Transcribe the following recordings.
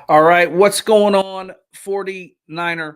All right, what's going on, 49er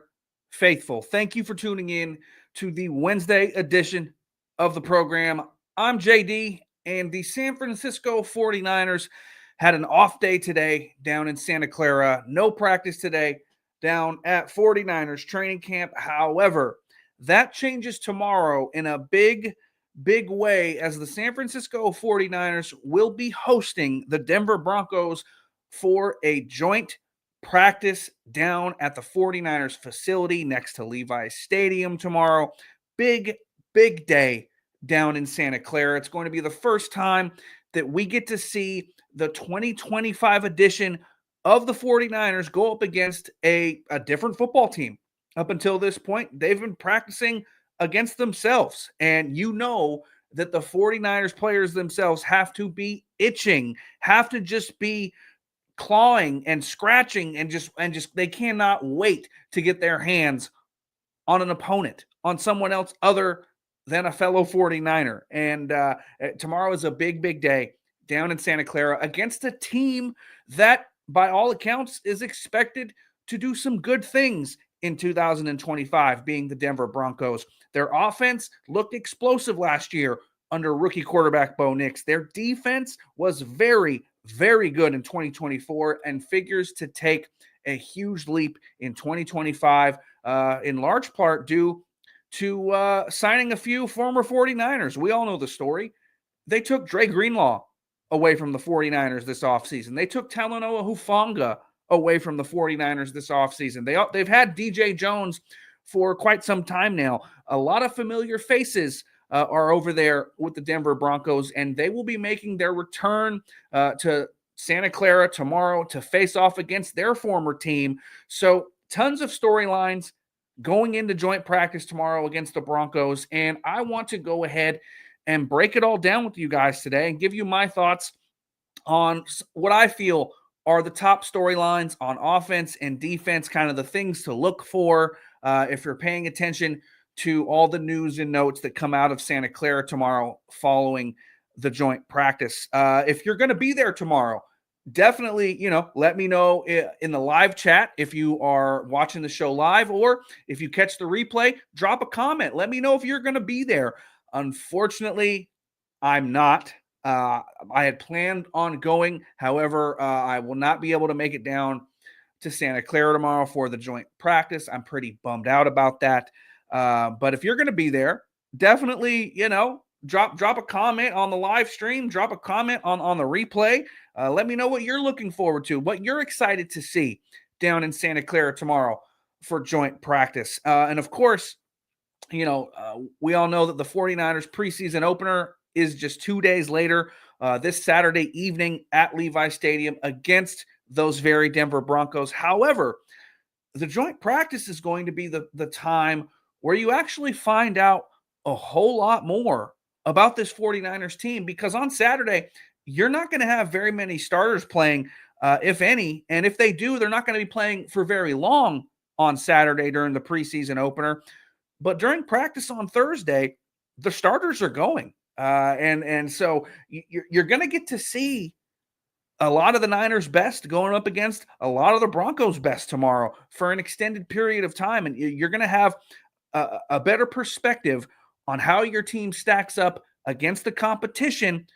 faithful? Thank you for tuning in to the Wednesday edition of the program. I'm JD, and the San Francisco 49ers had an off day today down in Santa Clara. No practice today down at 49ers training camp. However, that changes tomorrow in a big way as the San Francisco 49ers will be hosting the Denver Broncos for a joint practice down at the 49ers facility next to Levi's Stadium tomorrow. Big day down in Santa Clara. It's going to be the first time that we get to see the 2025 edition of the 49ers go up against a different football team. Up until this point, they've been practicing against themselves. And you know that the 49ers players themselves have to be itching, have to just be clawing and scratching and just they cannot wait to get their hands on an opponent, on someone else other than a fellow 49er. And tomorrow is a big day down in Santa Clara against a team that, by all accounts, is expected to do some good things in 2025, being the Denver Broncos. Their offense looked explosive last year under rookie quarterback Bo Nix. Their defense was very good in 2024 and figures to take a huge leap in 2025, in large part due to signing a few former 49ers. We all know the story. They took Dre Greenlaw away from the 49ers this offseason. They took Talanoa Hufanga away from the 49ers this offseason. They've had DJ Jones for quite some time now. A lot of familiar faces are over there with the Denver Broncos, and they will be making their return to Santa Clara tomorrow to face off against their former team. So tons of storylines going into joint practice tomorrow against the Broncos, and I want to go ahead and break it all down with you guys today and give you my thoughts on what I feel are the top storylines on offense and defense, kind of the things to look for if you're paying attention to all the news and notes that come out of Santa Clara tomorrow following the joint practice. If you're going to be there tomorrow, definitely, let me know in the live chat if you are watching the show live, or if you catch the replay, drop a comment. Let me know if you're going to be there. Unfortunately, I'm not. I had planned on going. However, I will not be able to make it down to Santa Clara tomorrow for the joint practice. I'm pretty bummed out about that. But if you're going to be there, definitely, drop a comment on the live stream, drop a comment on the replay. Let me know what you're looking forward to, what you're excited to see down in Santa Clara tomorrow for joint practice. And of course, we all know that the 49ers preseason opener is just 2 days later, this Saturday evening at Levi's Stadium against those very Denver Broncos. However, the joint practice is going to be the time where you actually find out a whole lot more about this 49ers team, because on Saturday, you're not going to have very many starters playing, if any. And if they do, they're not going to be playing for very long on Saturday during the preseason opener. But during practice on Thursday, the starters are going. And so you're going to get to see a lot of the Niners' best going up against a lot of the Broncos' best tomorrow for an extended period of time. And you're going to have a better perspective on how your team stacks up against the competition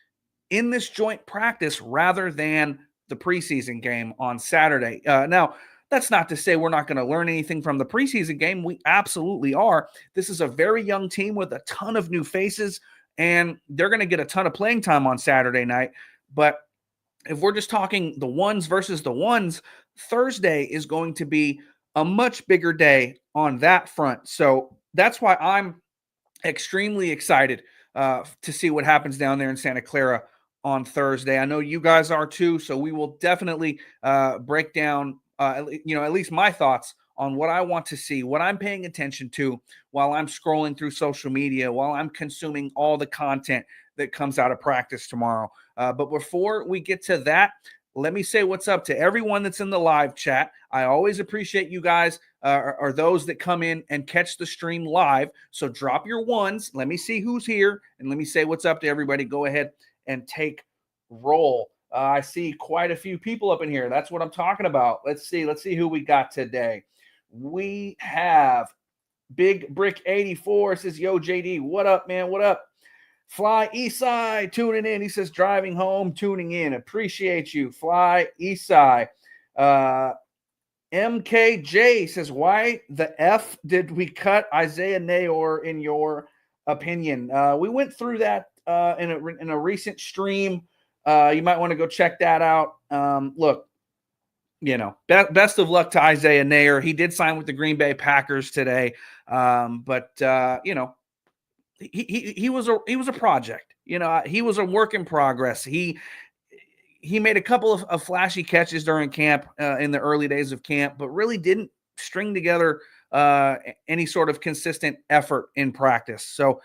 in this joint practice rather than the preseason game on Saturday. Now, that's not to say we're not going to learn anything from the preseason game. We absolutely are. This is a very young team with a ton of new faces, and they're going to get a ton of playing time on Saturday night. But if we're just talking the ones versus the ones, Thursday is going to be a much bigger day on that front. So that's why I'm extremely excited to see what happens down there in Santa Clara on Thursday. I know you guys are too, so we will definitely break down, at least my thoughts on what I want to see, what I'm paying attention to while I'm scrolling through social media, while I'm consuming all the content that comes out of practice tomorrow. But before we get to that, let me say what's up to everyone that's in the live chat. I always appreciate you guys, or those that come in and catch the stream live. So drop your ones. Let me see who's here, and let me say what's up to everybody. Go ahead and take roll. I see quite a few people up in here. That's what I'm talking about. Let's see who we got today. We have Big Brick 84 says, "Yo, JD, what up, man? What up?" Fly Eastside tuning in. He says, "Driving home, tuning in. Appreciate you, Fly Eastside." MKJ says, "Why the F did we cut Isaiah Nayor in your opinion?" We went through that in a recent stream. You might want to go check that out. Look, best of luck to Isaiah Nayor. He did sign with the Green Bay Packers today, but he was a project. He was a work in progress. He made a couple of flashy catches during camp in the early days of camp, but really didn't string together any sort of consistent effort in practice. So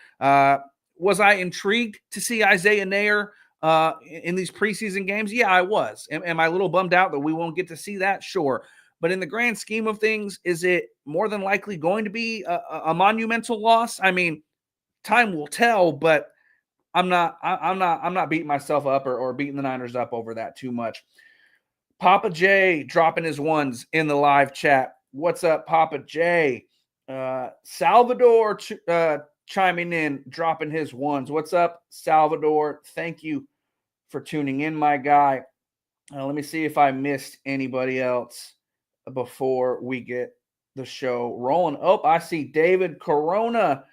was I intrigued to see Isaiah Nayor in these preseason games? Yeah, I was. Am I a little bummed out that we won't get to see that? Sure. But in the grand scheme of things, is it more than likely going to be a monumental loss? I mean, time will tell, but I'm not beating myself up or beating the Niners up over that too much. Papa J dropping his ones in the live chat. What's up, Papa J? Salvador chiming in, dropping his ones. What's up, Salvador? Thank you for tuning in, my guy. Let me see if I missed anybody else before we get the show rolling. Oh, I see David Corona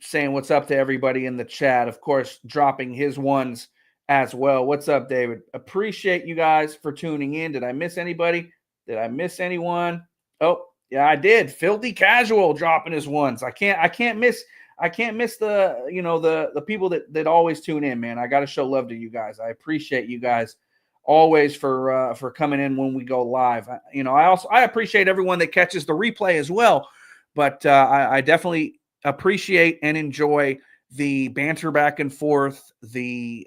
saying what's up to everybody in the chat. Of course, dropping his ones as well. What's up, David? Appreciate you guys for tuning in. Did I miss anybody? Did I miss anyone? Oh, yeah, I did. Filthy Casual dropping his ones. I can't miss the people that always tune in, man. I got to show love to you guys. I appreciate you guys always for coming in when we go live. I appreciate everyone that catches the replay as well, but I definitely appreciate and enjoy the banter back and forth, the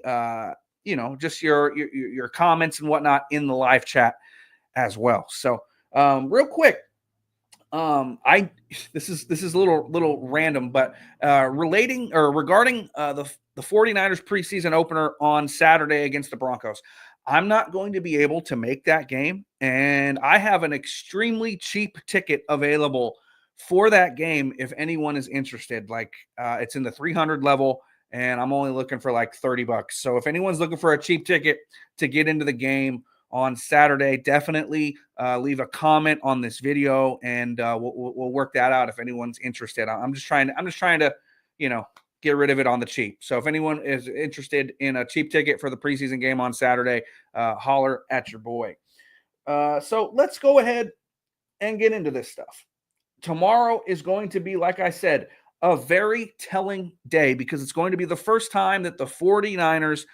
just your comments and whatnot in the live chat as well. So real quick, this is a little random, but regarding the 49ers preseason opener on Saturday against the Broncos, I'm not going to be able to make that game, and I have an extremely cheap ticket available for that game if anyone is interested. Like it's in the 300 level, and I'm only looking for like $30. So if anyone's looking for a cheap ticket to get into the game on Saturday, definitely leave a comment on this video, and we'll work that out if anyone's interested. I'm just trying to get rid of it on the cheap. So if anyone is interested in a cheap ticket for the preseason game on Saturday, holler at your boy. So let's go ahead and get into this stuff. Tomorrow is going to be, like I said, a very telling day because it's going to be the first time that the 49ers,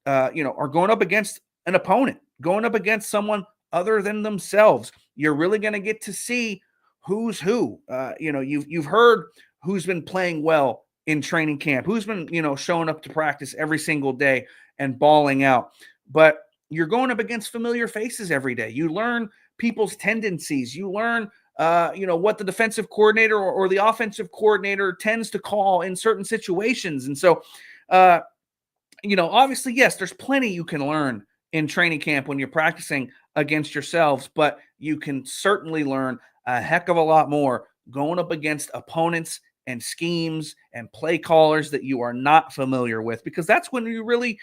are going up against an opponent, going up against someone other than themselves. You're really going to get to see who's who. You've heard who's been playing well in training camp, who's been, showing up to practice every single day and balling out. But you're going up against familiar faces every day. You learn people's tendencies. You learn what the defensive coordinator or the offensive coordinator tends to call in certain situations. And so, obviously, yes, there's plenty you can learn in training camp when you're practicing against yourselves, but you can certainly learn a heck of a lot more going up against opponents and schemes and play callers that you are not familiar with, because that's when you really,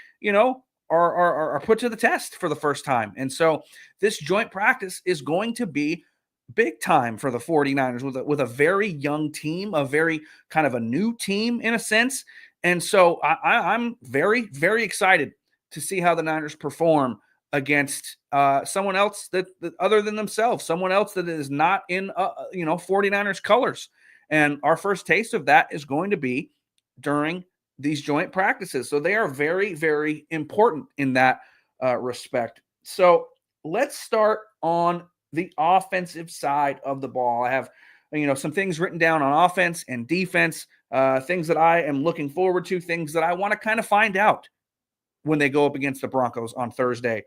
are put to the test for the first time. And so this joint practice is going to be big time for the 49ers with a very young team, a very kind of a new team in a sense. And so I'm very, very excited to see how the Niners perform against someone else that other than themselves, someone else that is not in 49ers colors. And our first taste of that is going to be during these joint practices. So they are very, very important in that respect. So let's start on the offensive side of the ball. I have, some things written down on offense and defense, things that I am looking forward to, things that I want to kind of find out when they go up against the Broncos on Thursday.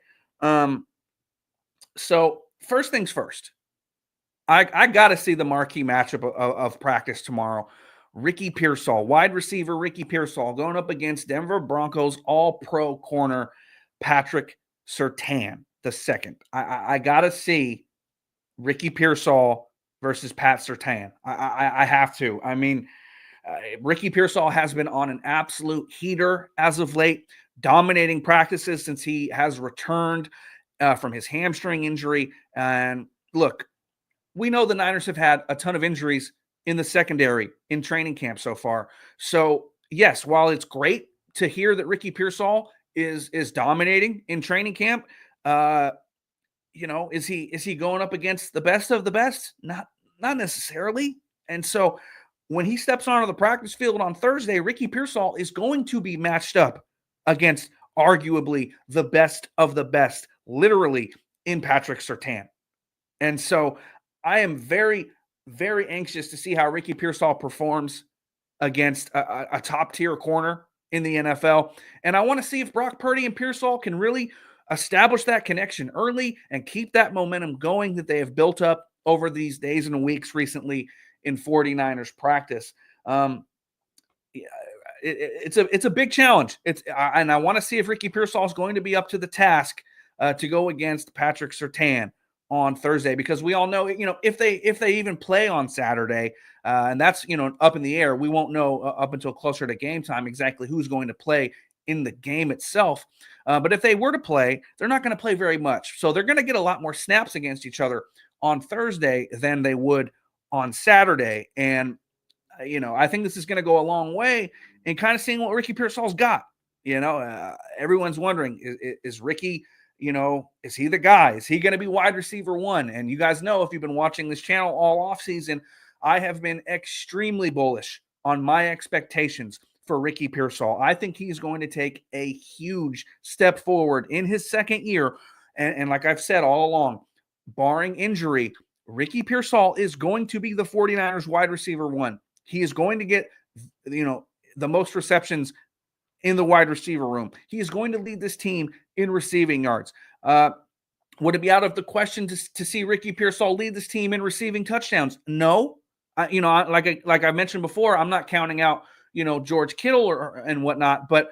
So first things first, I got to see the marquee matchup of practice tomorrow. Ricky Pearsall, wide receiver Ricky Pearsall, going up against Denver Broncos all-pro corner Patrick Surtain II. I got to see Ricky Pearsall versus Pat Surtain. I have to. I mean, Ricky Pearsall has been on an absolute heater as of late, dominating practices since he has returned from his hamstring injury. And look, we know the Niners have had a ton of injuries in the secondary in training camp so far. So, yes, while it's great to hear that Ricky Pearsall is dominating in training camp, is he going up against the best of the best? Not necessarily. And so when he steps onto the practice field on Thursday, Ricky Pearsall is going to be matched up against arguably the best of the best, literally, in Patrick Surtain. And so I am very, very anxious to see how Ricky Pearsall performs against a top-tier corner in the NFL. And I want to see if Brock Purdy and Pearsall can really establish that connection early and keep that momentum going that they have built up over these days and weeks recently in 49ers practice. It's a big challenge. And I want to see if Ricky Pearsall is going to be up to the task to go against Patrick Surtain on Thursday, because we all know, if they even play on Saturday, and that's, up in the air. We won't know up until closer to game time exactly who's going to play in the game itself. But if they were to play, they're not going to play very much. So they're going to get a lot more snaps against each other on Thursday than they would on Saturday. And, I think this is going to go a long way in kind of seeing what Ricky Pearsall's got. Everyone's wondering, is Ricky, is he the guy? Is he going to be wide receiver one? And you guys know, if you've been watching this channel all offseason, I have been extremely bullish on my expectations for Ricky Pearsall. I think he's going to take a huge step forward in his second year. And like I've said all along, barring injury, Ricky Pearsall is going to be the 49ers wide receiver one. He is going to get, the most receptions in the wide receiver room. He is going to lead this team in receiving yards. Would it be out of the question to see Ricky Pearsall lead this team in receiving touchdowns? No. Like I mentioned before, I'm not counting out, George Kittle and whatnot, but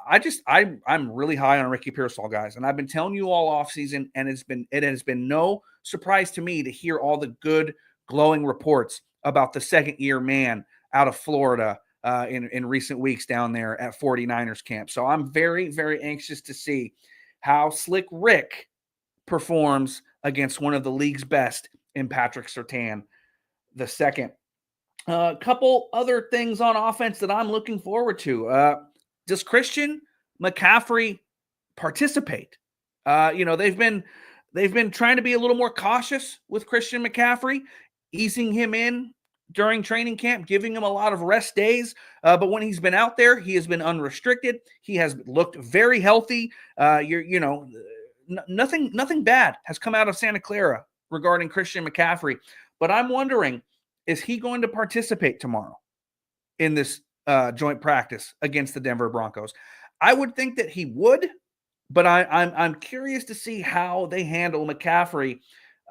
I'm really high on Ricky Pearsall, guys. And I've been telling you all offseason, and it has been no surprise to me to hear all the good, glowing reports about the second-year man out of Florida in recent weeks down there at 49ers camp. So I'm very, very anxious to see how Slick Rick performs against one of the league's best in Patrick Surtain II. A couple other things on offense that I'm looking forward to. Does Christian McCaffrey participate? They've been trying to be a little more cautious with Christian McCaffrey, easing him in during training camp, giving him a lot of rest days. But when he's been out there, he has been unrestricted. He has looked very healthy. Nothing bad has come out of Santa Clara regarding Christian McCaffrey. But I'm wondering, is he going to participate tomorrow in this joint practice against the Denver Broncos? I would think that he would, but I'm curious to see how they handle McCaffrey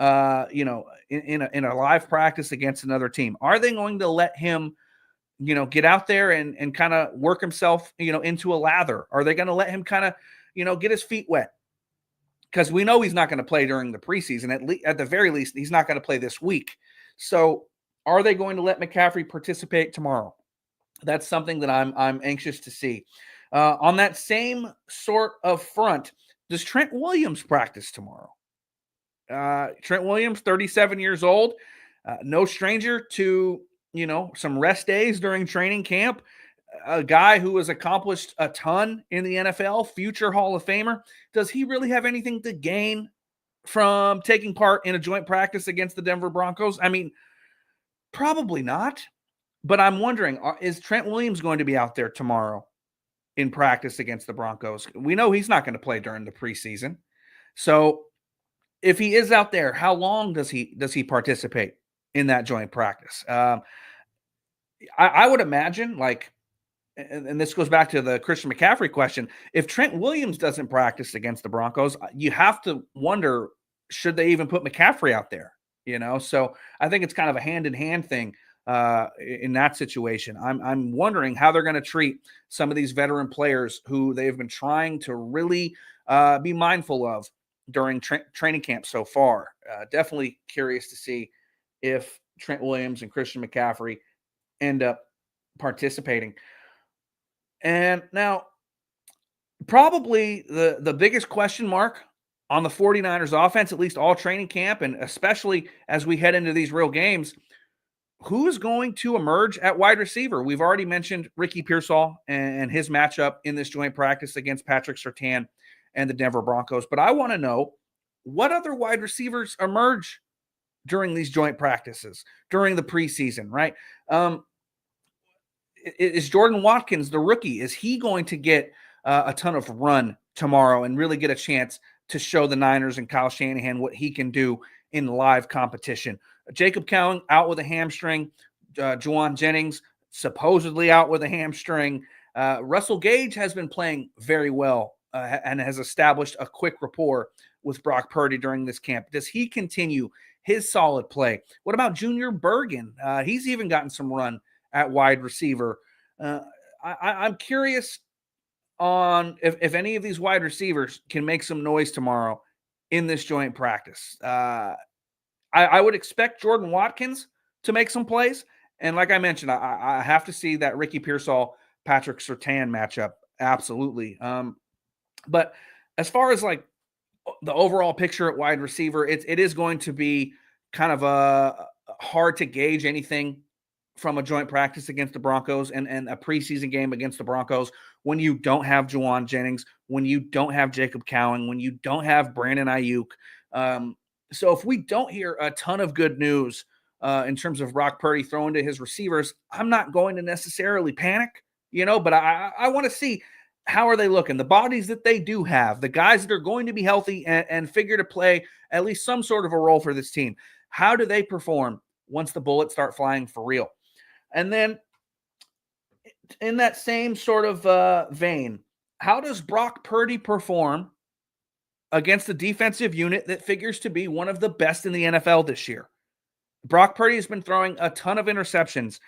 in a live practice against another team. Are they going to let him, get out there and kind of work himself, into a lather? Are they going to let him kind of, get his feet wet? Because we know he's not going to play during the preseason. At the very least, he's not going to play this week. So are they going to let McCaffrey participate tomorrow? That's something that I'm anxious to see. On that same sort of front, does Trent Williams practice tomorrow? Trent Williams, 37 years old, no stranger to, some rest days during training camp, a guy who has accomplished a ton in the NFL, future Hall of Famer. Does he really have anything to gain from taking part in a joint practice against the Denver Broncos? I mean, probably not, but I'm wondering, is Trent Williams going to be out there tomorrow in practice against the Broncos? We know he's not going to play during the preseason. So if he is out there, how long does he participate in that joint practice? I would imagine, and this goes back to the Christian McCaffrey question, if Trent Williams doesn't practice against the Broncos, you have to wonder, should they even put McCaffrey out there? So I think it's kind of a hand-in-hand thing in that situation. I'm wondering how they're going to treat some of these veteran players who they've been trying to really be mindful of during training camp so far. Definitely curious to see if Trent Williams and Christian McCaffrey end up participating. And now, probably the biggest question mark on the 49ers offense, at least all training camp, and especially as we head into these real games, who's going to emerge at wide receiver? We've already mentioned Ricky Pearsall and his matchup in this joint practice against Patrick Surtain and the Denver Broncos. But I want to know, what other wide receivers emerge during these joint practices, during the preseason, right? Is Jordan Watkins, the rookie, is he going to get a ton of run tomorrow and really get a chance to show the Niners and Kyle Shanahan what he can do in live competition? Jacob Cowing out with a hamstring. Juwan Jennings supposedly out with a hamstring. Russell Gage has been playing very well and has established a quick rapport with Brock Purdy during this camp. Does he continue his solid play? What about Junior Bergen? He's even gotten some run at wide receiver. I'm curious on if any of these wide receivers can make some noise tomorrow in this joint practice. I would expect Jordan Watkins to make some plays. And like I mentioned, I have to see that Ricky Pearsall, Patrick Surtain matchup. Absolutely. But as far as like the overall picture at wide receiver, it is going to be kind of a hard to gauge anything from a joint practice against the Broncos and a preseason game against the Broncos when you don't have Juwan Jennings, when you don't have Jacob Cowing, when you don't have Brandon Ayuk. So if we don't hear a ton of good news in terms of Brock Purdy throwing to his receivers, I'm not going to necessarily panic, but I want to see how are they looking, the bodies that they do have, the guys that are going to be healthy and figure to play at least some sort of a role for this team. How do they perform once the bullets start flying for real? And then in that same sort of vein, how does Brock Purdy perform against the defensive unit that figures to be one of the best in the NFL this year? Brock Purdy has been throwing a ton of interceptions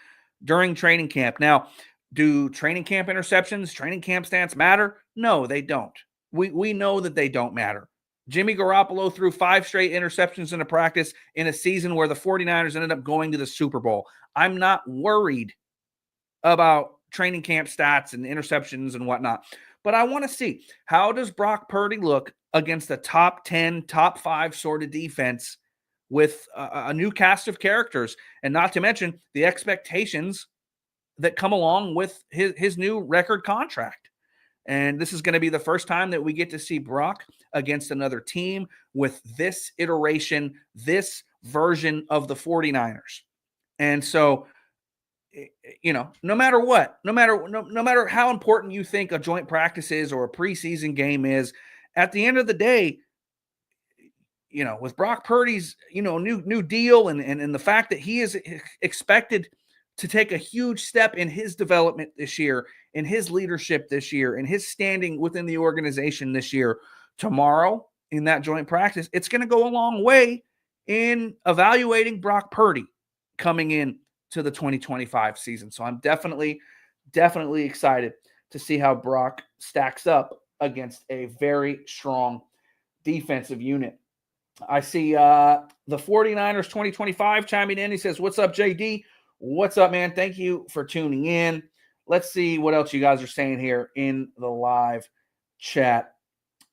during training camp. Now, do training camp interceptions, training camp stats matter? No, they don't. We know that they don't matter. Jimmy Garoppolo threw 5 straight interceptions in a practice in a season where the 49ers ended up going to the Super Bowl. I'm not worried about training camp stats and interceptions and whatnot, but I want to see, how does Brock Purdy look against a top 10, top 5 sort of defense with a new cast of characters, and not to mention the expectations that come along with his new record contract. And this is going to be the first time that we get to see Brock against another team with this iteration, this version of the 49ers. And so, no matter what, no matter how important you think a joint practice is or a preseason game is, at the end of the day, with Brock Purdy's, new deal and the fact that he is expected to take a huge step in his development this year, in his leadership this year, in his standing within the organization this year, tomorrow in that joint practice, it's going to go a long way in evaluating Brock Purdy coming in to the 2025 season. So I'm definitely excited to see how Brock stacks up against a very strong defensive unit. I see the 49ers 2025 chiming in. He says, "What's up, JD? What's up, man? Thank you for tuning in." Let's see what else you guys are saying here in the live chat.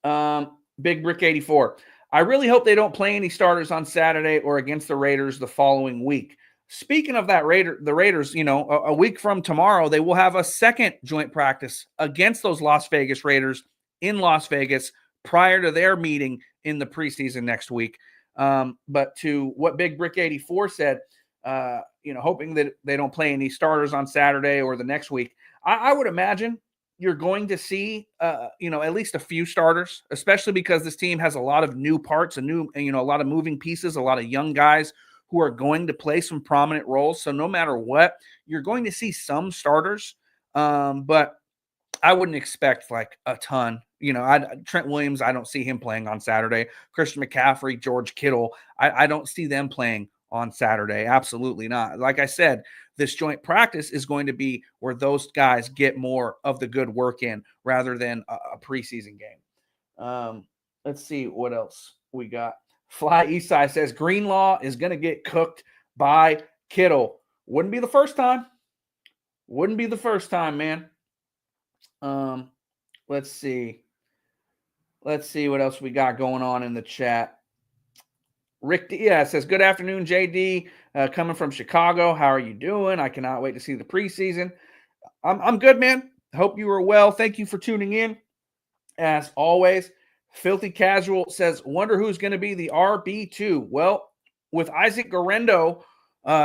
Big Brick 84. I really hope they don't play any starters on Saturday or against the Raiders the following week. Speaking of that, the Raiders, a week from tomorrow, they will have a second joint practice against those Las Vegas Raiders in Las Vegas prior to their meeting in the preseason next week. But to what Big Brick 84 said, hoping that they don't play any starters on Saturday or the next week, I would imagine you're going to see, at least a few starters, especially because this team has a lot of new parts, a lot of moving pieces, a lot of young guys who are going to play some prominent roles. So no matter what, you're going to see some starters, but I wouldn't expect like a ton. Trent Williams, I don't see him playing on Saturday. Christian McCaffrey, George Kittle, I don't see them playing on Saturday. Absolutely not. Like I said, this joint practice is going to be where those guys get more of the good work in rather than a preseason game. Let's see what else we got. Fly Eastside says Greenlaw is going to get cooked by Kittle. Wouldn't be the first time. Wouldn't be the first time, man. Let's see. Let's see what else we got going on in the chat. Rick says, good afternoon, JD. Coming from Chicago. How are you doing? I cannot wait to see the preseason. I'm good, man. Hope you are well. Thank you for tuning in. As always, Filthy Casual says, wonder who's going to be the RB2. Well, with Isaac Guerrero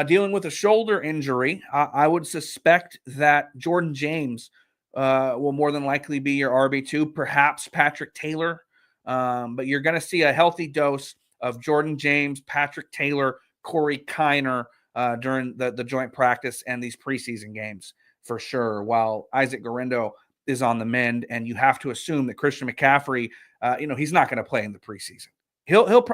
dealing with a shoulder injury, I would suspect that Jordan James will more than likely be your RB2, perhaps Patrick Taylor. But you're going to see a healthy dose of Jordan James, Patrick Taylor, Corey Kiner during the joint practice and these preseason games for sure, while Isaac Guerrero is on the mend, and you have to assume that Christian McCaffrey, he's not going to play in the preseason.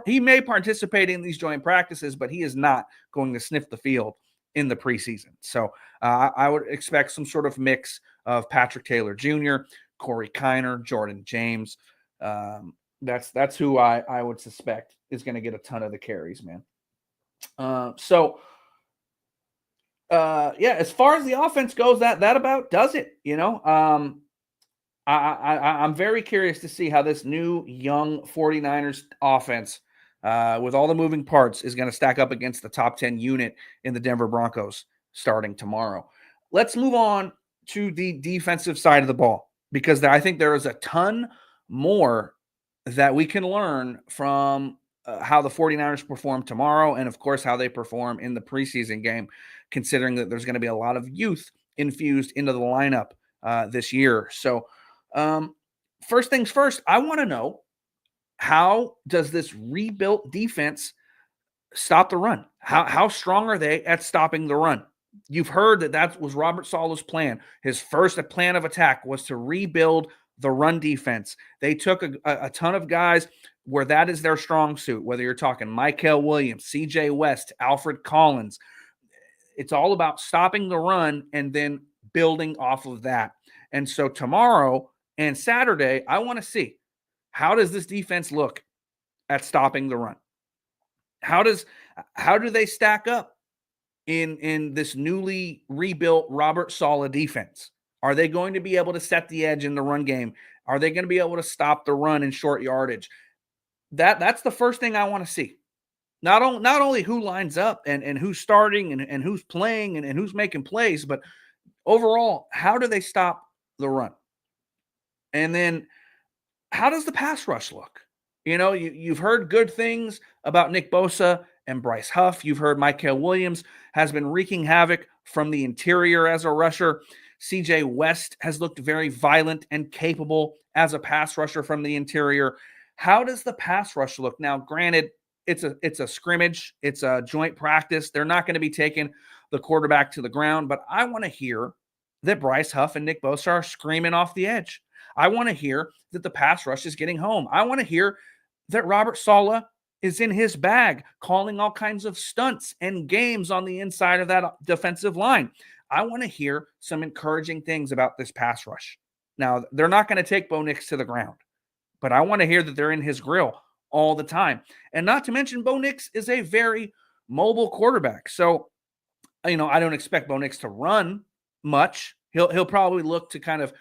He may participate in these joint practices, but he is not going to sniff the field in the preseason. So I would expect some sort of mix of Patrick Taylor Jr., Corey Kiner, Jordan James. That's who I would suspect is going to get a ton of the carries, man. As far as the offense goes, that about does it. I'm very curious to see how this new young 49ers offense, with all the moving parts, is going to stack up against the top 10 unit in the Denver Broncos starting tomorrow. Let's move on to the defensive side of the ball, because I think there is a ton more that we can learn from how the 49ers perform tomorrow, and of course how they perform in the preseason game, considering that there's going to be a lot of youth infused into the lineup this year. So first things first, I want to know, how does this rebuilt defense stop the run? How strong are they at stopping the run? You've heard that was Robert Saleh's plan. His first plan of attack was to rebuild the run defense. They took a ton of guys where that is their strong suit, whether you're talking Mykel Williams, CJ West, Alfred Collins. It's all about stopping the run and then building off of that. And so tomorrow and Saturday, I want to see, how does this defense look at stopping the run? How do they stack up in this newly rebuilt Robert Saleh defense? Are they going to be able to set the edge in the run game? Are they going to be able to stop the run in short yardage? That's the first thing I want to see. Not only who lines up and who's starting and who's playing and who's making plays, but overall, how do they stop the run? And then how does the pass rush look? You've heard good things about Nick Bosa and Bryce Huff. You've heard Mykel Williams has been wreaking havoc from the interior as a rusher. CJ West has looked very violent and capable as a pass rusher from the interior. How does the pass rush look? Now, granted, it's a scrimmage. It's a joint practice. They're not going to be taking the quarterback to the ground, but I want to hear that Bryce Huff and Nick Bosa are screaming off the edge. I want to hear that the pass rush is getting home. I want to hear that Robert Saleh is in his bag, calling all kinds of stunts and games on the inside of that defensive line. I want to hear some encouraging things about this pass rush. Now, they're not going to take Bo Nix to the ground, but I want to hear that they're in his grill all the time. And not to mention, Bo Nix is a very mobile quarterback. So, I don't expect Bo Nix to run much. He'll probably look to kind of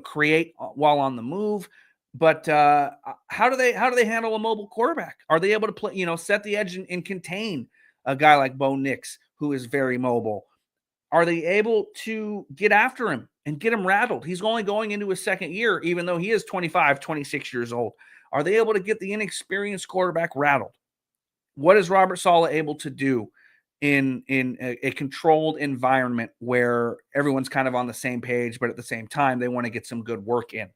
create while on the move. But how do they handle a mobile quarterback? Are they able to play, set the edge and contain a guy like Bo Nix, who is very mobile? Are they able to get after him and get him rattled? He's only going into his second year, even though he is 25, 26 years old. Are they able to get the inexperienced quarterback rattled? What is Robert Saleh able to do in a controlled environment where everyone's kind of on the same page, but at the same time, they want to get some good work in?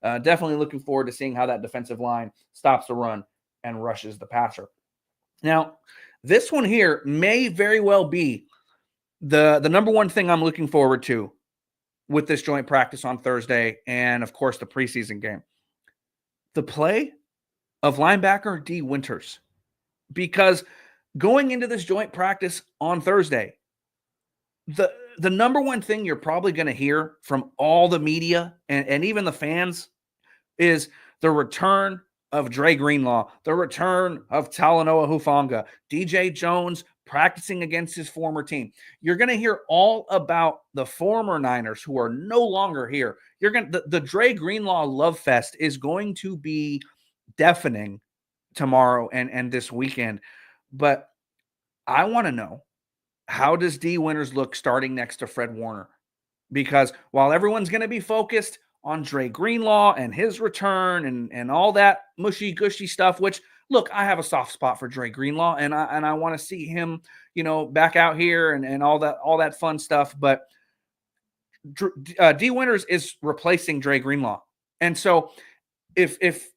Definitely looking forward to seeing how that defensive line stops the run and rushes the passer. Now, this one here may very well be the number one thing I'm looking forward to with this joint practice on Thursday and, of course, the preseason game. The play of linebacker D. Winters. Because going into this joint practice on Thursday, the number one thing you're probably going to hear from all the media and even the fans is the return of Dre Greenlaw, the return of Talanoa Hufanga, DJ Jones practicing against his former team. You're going to hear all about the former Niners who are no longer here. You're going to the Dre Greenlaw love fest is going to be deafening tomorrow and this weekend. But I want to know, how does D Winters look starting next to Fred Warner? Because while everyone's going to be focused on Dre Greenlaw and his return and all that mushy gushy stuff, which, look, I have a soft spot for Dre Greenlaw and I want to see him, back out here and all that fun stuff. But D Winters is replacing Dre Greenlaw. And so if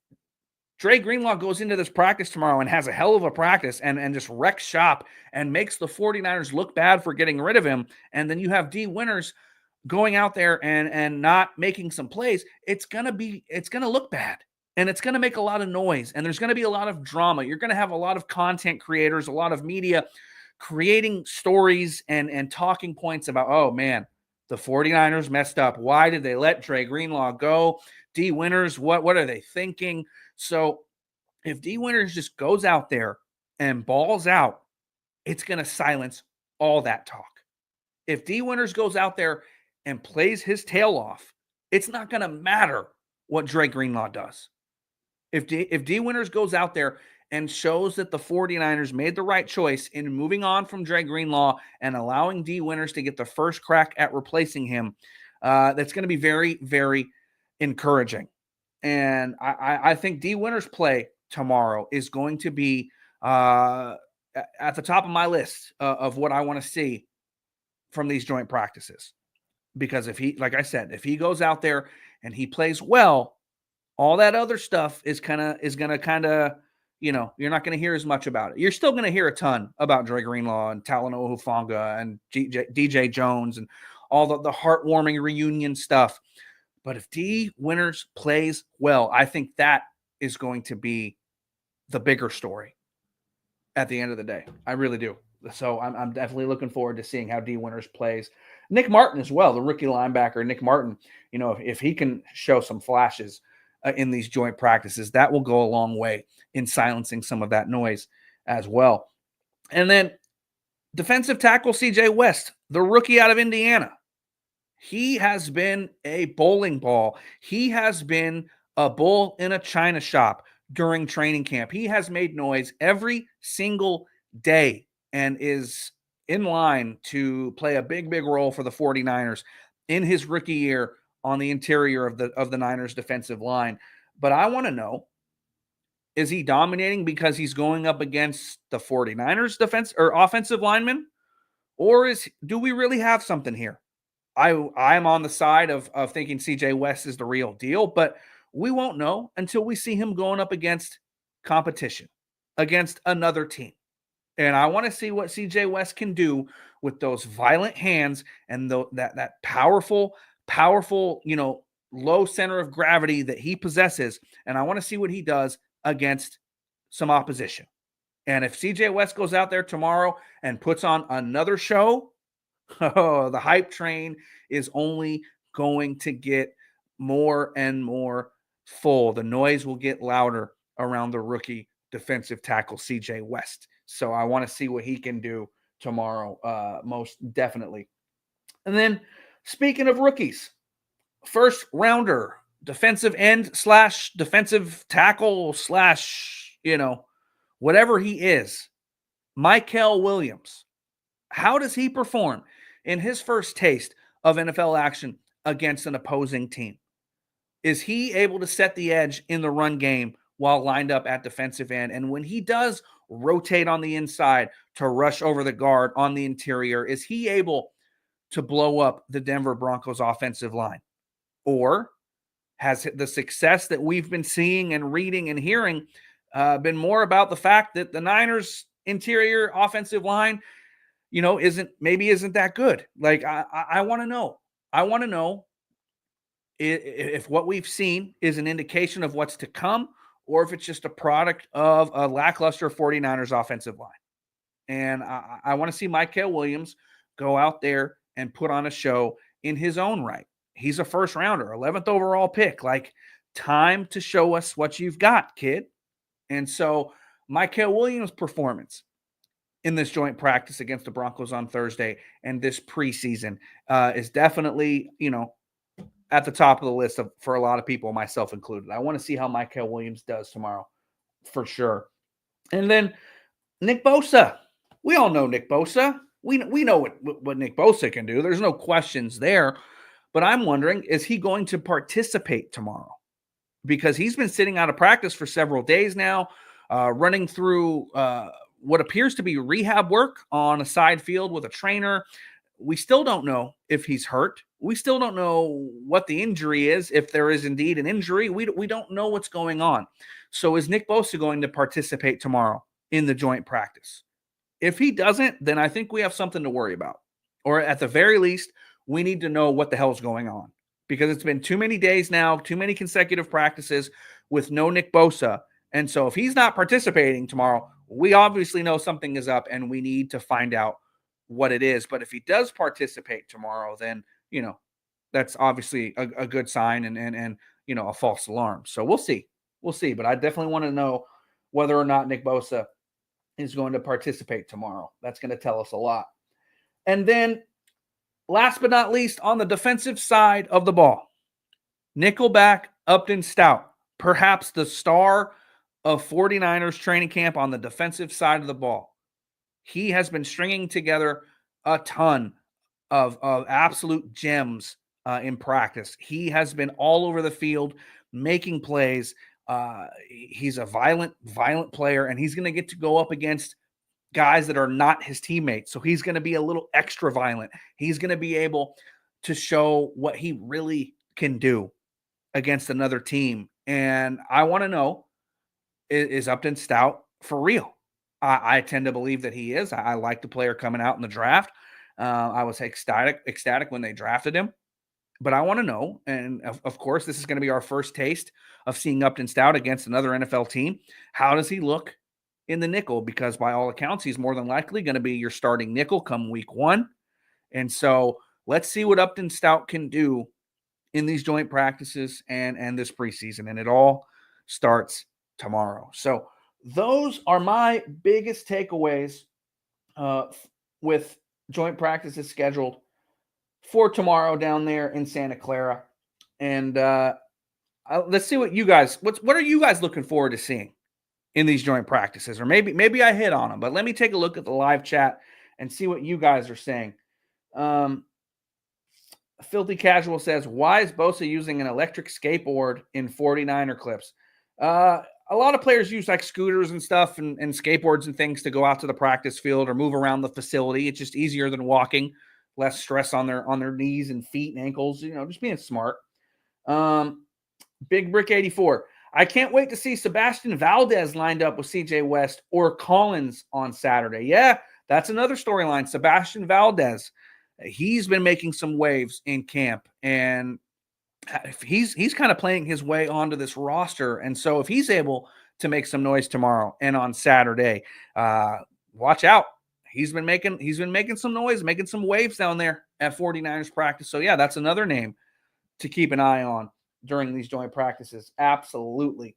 Dre Greenlaw goes into this practice tomorrow and has a hell of a practice and just wrecks shop and makes the 49ers look bad for getting rid of him, and then you have D Winters going out there and not making some plays, it's gonna look bad, and it's gonna make a lot of noise, and there's gonna be a lot of drama. You're gonna have a lot of content creators, a lot of media creating stories and talking points about, oh man, the 49ers messed up. Why did they let Dre Greenlaw go? D Winters, what are they thinking? So if D Winters just goes out there and balls out, it's going to silence all that talk. If D Winters goes out there and plays his tail off, it's not going to matter what Dre Greenlaw does. If D Winters goes out there and shows that the 49ers made the right choice in moving on from Dre Greenlaw and allowing D Winters to get the first crack at replacing him, that's going to be very, very encouraging. And I think D Winters' play tomorrow is going to be at the top of my list of what I want to see from these joint practices. Because if he, like I said, if he goes out there and he plays well, all that other stuff is going to kind of, you're not going to hear as much about it. You're still going to hear a ton about Dre Greenlaw and Talanoa Hufanga and DJ Jones and all the heartwarming reunion stuff. But if D Winters plays well, I think that is going to be the bigger story at the end of the day. I really do. So I'm definitely looking forward to seeing how D Winters plays. Nick Martin as well, the rookie linebacker, Nick Martin, if he can show some flashes in these joint practices, that will go a long way in silencing some of that noise as well. And then defensive tackle CJ West, the rookie out of Indiana. He has been a bowling ball. He has been a bull in a china shop during training camp. He has made noise every single day and is in line to play a big, big role for the 49ers in his rookie year on the interior of the Niners defensive line. But I want to know, is he dominating because he's going up against the 49ers defense or offensive linemen? Or do we really have something here? I'm on the side of thinking CJ West is the real deal, but we won't know until we see him going up against competition, against another team. And I want to see what CJ West can do with those violent hands and that powerful, low center of gravity that he possesses. And I want to see what he does against some opposition. And if CJ West goes out there tomorrow and puts on another show, oh, the hype train is only going to get more and more full. The noise will get louder around the rookie defensive tackle CJ West. So I want to see what he can do tomorrow, most definitely. And then speaking of rookies, first rounder, defensive end / defensive tackle / whatever he is, Mykel Williams. How does he perform in his first taste of NFL action against an opposing team? Is he able to set the edge in the run game while lined up at defensive end? And when he does rotate on the inside to rush over the guard on the interior, is he able to blow up the Denver Broncos offensive line? Or has the success that we've been seeing and reading and hearing been more about the fact that the Niners interior offensive line isn't that good? Like, I want to know. I want to know if what we've seen is an indication of what's to come, or if it's just a product of a lackluster 49ers offensive line. And I want to see Mykel Williams go out there and put on a show in his own right. He's a first rounder, 11th overall pick. Like, Time to show us what you've got, kid. And so Mikael Williams' performance in this joint practice against the Broncos on Thursday and this preseason is definitely, at the top of the list for a lot of people, myself included. I want to see how Mikael Williams does tomorrow for sure. And then Nick Bosa. We all know Nick Bosa. We know what Nick Bosa can do. There's no questions there. But I'm wondering, is he going to participate tomorrow? Because he's been sitting out of practice for several days now, running through what appears to be rehab work on a side field with a trainer. We still don't know if he's hurt. We still don't know what the injury is, if there is indeed an injury. We don't know what's going on. So is Nick Bosa going to participate tomorrow in the joint practice? If he doesn't, then I think we have something to worry about. Or at the very least, we need to know what the hell's going on. Because it's been too many days now, too many consecutive practices with no Nick Bosa. And so if he's not participating tomorrow, we obviously know something is up and we need to find out what it is. But if he does participate tomorrow, then, that's obviously a good sign and a false alarm. So we'll see. We'll see. But I definitely want to know whether or not Nick Bosa is going to participate tomorrow. That's going to tell us a lot. And then last but not least, on the defensive side of the ball, nickelback Upton Stout, perhaps the star of 49ers training camp on the defensive side of the ball. He has been stringing together a ton of absolute gems in practice. He has been all over the field making plays. He's a violent player, and he's going to get to go up against guys that are not his teammates. So he's going to be a little extra violent. He's going to be able to show what he really can do against another team. And I want to know, is Upton Stout for real? I tend to believe that he is. I like the player coming out in the draft. I was ecstatic when they drafted him. But I want to know, and of course, this is going to be our first taste of seeing Upton Stout against another NFL team. How does he look in the nickel? Because by all accounts, he's more than likely going to be your starting nickel come week 1. And so let's see what Upton Stout can do in these joint practices and this preseason. And it all starts tomorrow. So those are my biggest takeaways with joint practices scheduled for tomorrow down there in Santa Clara. And let's see what you guys, what are you guys looking forward to seeing in these joint practices? Or maybe I hit on them, but let me take a look at the live chat and see what you guys are saying. Filthy Casual says, why is Bosa using an electric skateboard in 49er clips? A lot of players use like scooters and stuff and skateboards and things to go out to the practice field or move around the facility. It's just easier than walking. Less stress on their knees and feet and ankles, just being smart. Big Brick 84. I can't wait to see Sebastian Valdez lined up with CJ West or Collins on Saturday. Yeah, that's another storyline. Sebastian Valdez, he's been making some waves in camp, and he's kind of playing his way onto this roster. And so if he's able to make some noise tomorrow and on Saturday, watch out. He's been making some noise, making some waves down there at 49ers practice. So, yeah, that's another name to keep an eye on during these joint practices. Absolutely.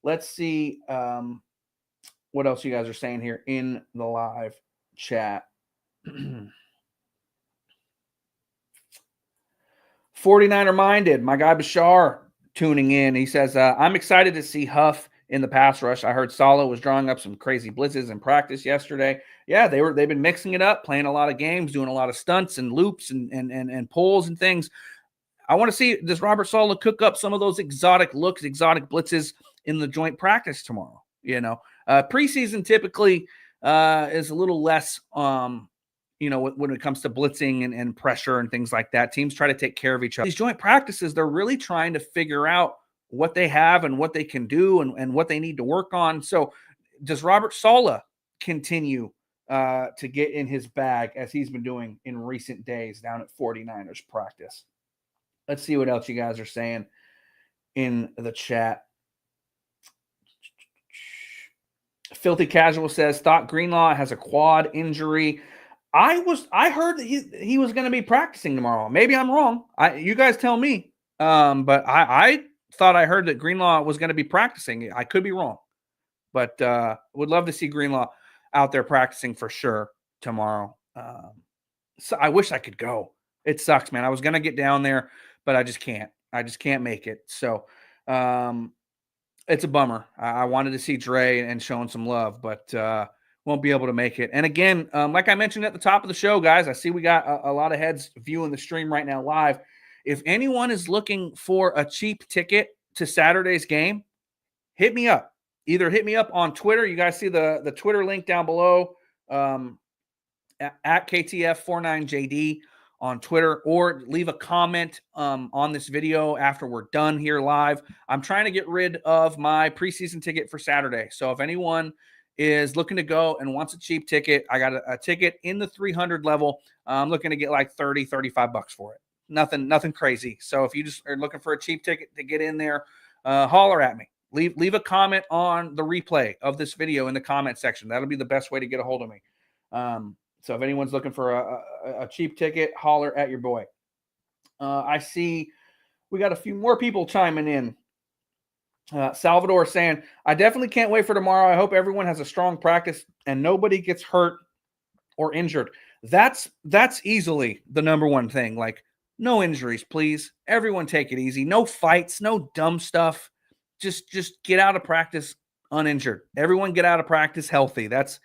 Let's see what else you guys are saying here in the live chat. 49er minded. My guy Bashar tuning in. He says, I'm excited to see Huff in the pass rush. I heard Saleh was drawing up some crazy blitzes in practice yesterday. Yeah, they've been mixing it up, playing a lot of games, doing a lot of stunts and loops and pulls and things. I want to see, does Robert Saleh cook up some of those exotic looks, exotic blitzes in the joint practice tomorrow? Preseason typically is a little less, when it comes to blitzing and pressure and things like that. Teams try to take care of each other. These joint practices, they're really trying to figure out what they have and what they can do and what they need to work on. So does Robert Saleh continue to get in his bag as he's been doing in recent days down at 49ers practice? Let's see what else you guys are saying in the chat. Filthy Casual says, thought Greenlaw has a quad injury. I heard that he was going to be practicing tomorrow. Maybe I'm wrong. You guys tell me. But I thought I heard that Greenlaw was going to be practicing. I could be wrong, but would love to see Greenlaw out there practicing for sure tomorrow. So I wish I could go. It sucks, man. I was going to get down there, but I just can't. I just can't make it. So it's a bummer. I wanted to see Dre and showing some love, but won't be able to make it. And again, like I mentioned at the top of the show, guys, I see we got a lot of heads viewing the stream right now live. If anyone is looking for a cheap ticket to Saturday's game, hit me up. Either hit me up on Twitter. You guys see the Twitter link down below at KTF49JD on Twitter, or leave a comment on this video after we're done here live. I'm trying to get rid of my preseason ticket for Saturday. So if anyone is looking to go and wants a cheap ticket, I got a ticket in the 300 level. I'm looking to get like 30, 35 bucks for it. Nothing crazy. So if you just are looking for a cheap ticket to get in there, holler at me. Leave a comment on the replay of this video in the comment section. That'll be the best way to get a hold of me. So if anyone's looking for a cheap ticket, holler at your boy. I see we got a few more people chiming in. Salvador saying, I definitely can't wait for tomorrow. I hope everyone has a strong practice and nobody gets hurt or injured. That's easily the number one thing. Like, no injuries, please. Everyone take it easy. No fights, no dumb stuff. Just get out of practice uninjured. Everyone get out of practice healthy. That's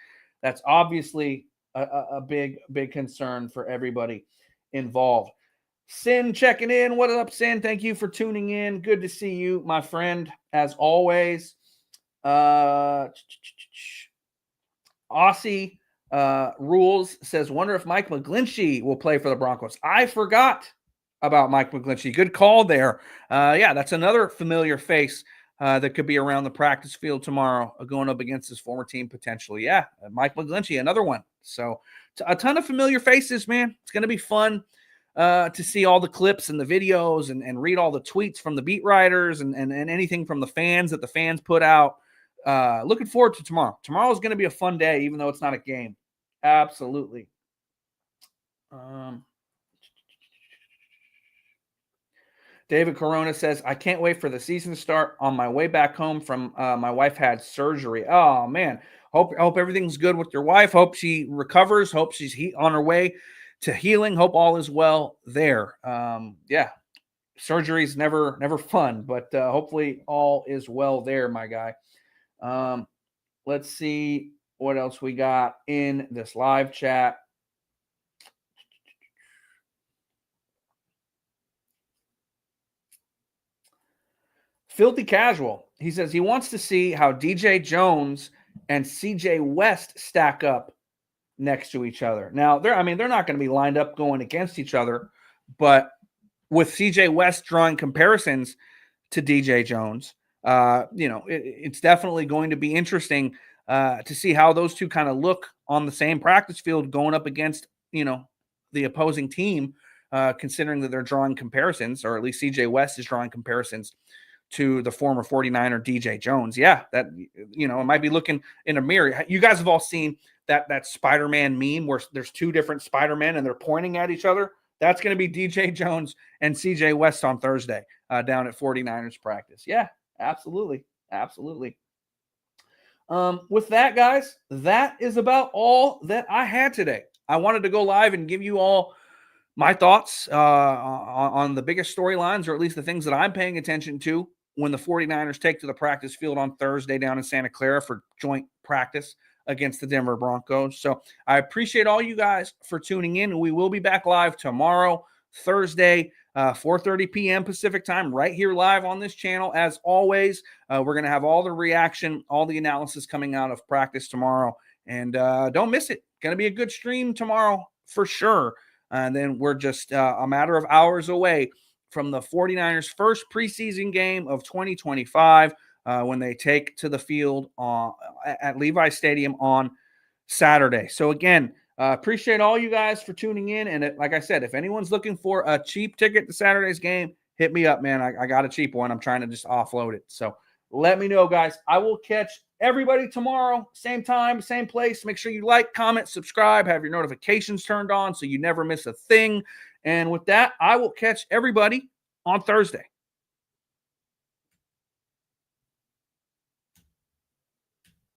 obviously a big concern for everybody involved. Sin checking in. What up, Sin? Thank you for tuning in. Good to see you, my friend, as always. Aussie Rules says, wonder if Mike McGlinchey will play for the Broncos. I forgot about Mike McGlinchey. Good call there. Yeah, that's another familiar face that could be around the practice field tomorrow, going up against his former team potentially. Yeah, Mike McGlinchey, another one. So a ton of familiar faces, man. It's going to be fun to see all the clips and the videos and read all the tweets from the beat writers and anything from the fans that the fans put out. Looking forward to tomorrow. Tomorrow is going to be a fun day, even though it's not a game. Absolutely. David Corona says, I can't wait for the season to start. On my way back home from my wife had surgery. Oh, man. Hope everything's good with your wife. Hope she recovers. Hope she's on her way to healing. Hope all is well there. Yeah, surgery's never fun, but hopefully all is well there, my guy. Let's see what else we got in this live chat. Filthy Casual. He says he wants to see how DJ Jones and CJ West stack up next to each other. Now, they're not going to be lined up going against each other, but with CJ West drawing comparisons to DJ Jones, it's definitely going to be interesting to see how those two kind of look on the same practice field going up against, the opposing team, considering that they're drawing comparisons, or at least CJ West is drawing comparisons to the former 49er DJ Jones. Yeah, that, it might be looking in a mirror. You guys have all seen that Spider-Man meme where there's two different Spider-Men and they're pointing at each other. That's going to be DJ Jones and CJ West on Thursday down at 49ers practice. Yeah, absolutely. Absolutely. With that, guys, that is about all that I had today. I wanted to go live and give you all my thoughts on the biggest storylines, or at least the things that I'm paying attention to when the 49ers take to the practice field on Thursday down in Santa Clara for joint practice against the Denver Broncos. So I appreciate all you guys for tuning in. We will be back live tomorrow, Thursday, 4:30 p.m. Pacific time, right here live on this channel. As always, we're going to have all the reaction, all the analysis coming out of practice tomorrow. And don't miss it. Going to be a good stream tomorrow for sure. And then we're just a matter of hours away from the 49ers' first preseason game of 2025 when they take to the field at Levi Stadium on Saturday. So again, appreciate all you guys for tuning in. And like I said, if anyone's looking for a cheap ticket to Saturday's game, hit me up, man. I got a cheap one. I'm trying to just offload it. So let me know, guys. I will catch everybody tomorrow, same time, same place. Make sure you like, comment, subscribe, have your notifications turned on so you never miss a thing. And with that, I will catch everybody on Thursday.